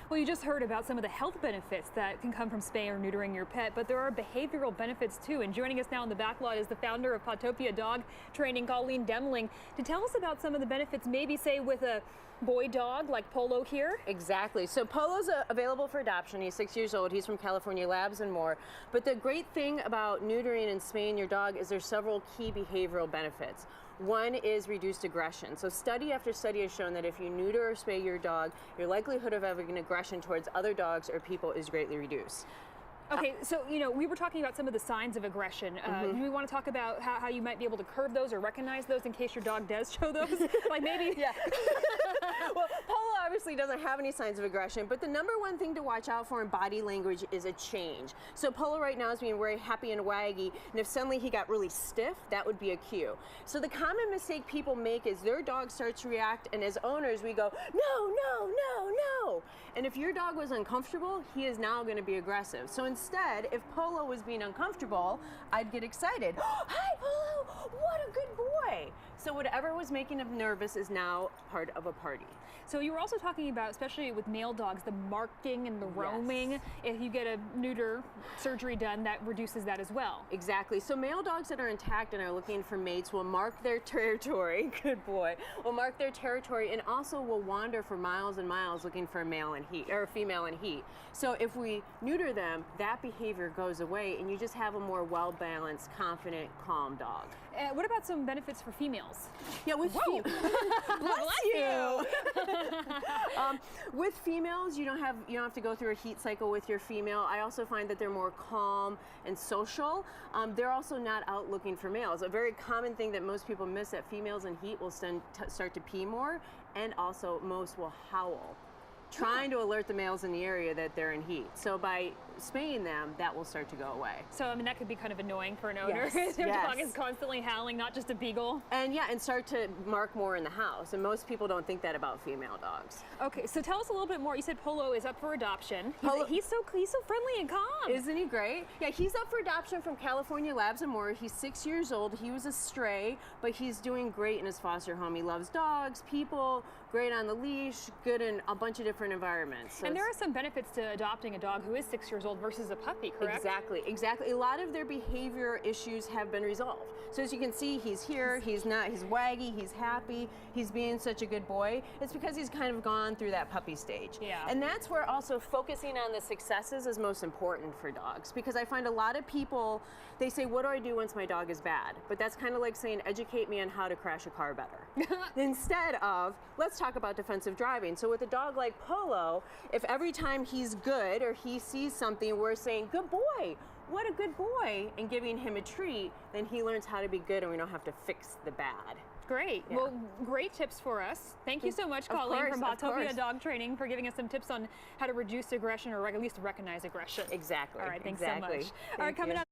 Well, you just heard about some of the health benefits that can come from spaying or neutering your pet, but there are behavioral benefits too. And joining us now in the back lot is the founder of Pawtopia Dog Training, Colleen Demling, to tell us about some of the benefits, maybe say with a boy dog like Polo here. Exactly. So Polo's available for adoption. He's 6 years old. He's from California Labs and more. But the great thing about neutering and spaying your dog is there's several key behavioral benefits. One is reduced aggression. So study after study has shown that if you neuter or spay your dog, your likelihood of having an aggression towards other dogs or people is greatly reduced. Okay, so, you know, we were talking about some of the signs of aggression. Do we want to talk about how you might be able to curb those or recognize those in case your dog does show those? Like maybe? Yeah. Well, Polo obviously doesn't have any signs of aggression, but the number one thing to watch out for in body language is a change. So Polo right now is being very happy and waggy, and if suddenly he got really stiff, that would be a cue. So the common mistake people make is their dog starts to react, and as owners we go, no, no, no, no. And if your dog was uncomfortable, he is now going to be aggressive. So instead, if Polo was being uncomfortable, I'd get excited. Hi, Polo! What a good boy! So whatever was making him nervous is now part of a party. So you were also talking about, especially with male dogs, the marking and the roaming. Yes. If you get a neuter surgery done, that reduces that as well. Exactly. So male dogs that are intact and are looking for mates will mark their territory, good boy, will mark their territory and also will wander for miles and miles looking for a male in heat, or a female in heat. So if we neuter them, that behavior goes away and you just have a more well-balanced, confident, calm dog. What about some benefits for females? Yeah, with bless you. With females, you don't have to go through a heat cycle with your female. I also find that they're more calm and social. They're also not out looking for males. A very common thing that most people miss, that females in heat will start to pee more, and also most will howl, trying to alert the males in the area that they're in heat. So by spaying them, that will start to go away. So, I mean, that could be kind of annoying for an owner. Yes, Their dog is constantly howling, not just a beagle. And yeah, and start to mark more in the house. And most people don't think that about female dogs. Okay, so tell us a little bit more. You said Polo is up for adoption. He's so friendly and calm. Isn't he great? Yeah, he's up for adoption from California Labs and more. He's 6 years old. He was a stray, but he's doing great in his foster home. He loves dogs, people, great on the leash, good in a bunch of different environments. So and there are some benefits to adopting a dog who is 6 years old versus a puppy, correct? Exactly, exactly. A lot of their behavior issues have been resolved. So as you can see, he's here, he's waggy, he's happy, he's being such a good boy. It's because he's kind of gone through that puppy stage. Yeah. And that's where also focusing on the successes is most important for dogs, because I find a lot of people, they say, what do I do once my dog is bad? But that's kind of like saying, educate me on how to crash a car better. Instead of, let's talk about defensive driving. So with a dog like Polo, if every time he's good or he sees something, we're saying, good boy, what a good boy, and giving him a treat, then he learns how to be good and we don't have to fix the bad. Great. Yeah. Well, great tips for us. Thank you so much, Colleen from Pawtopia Dog Training, for giving us some tips on how to reduce aggression or at least recognize aggression. Exactly. All right, thanks so much. All right, coming up.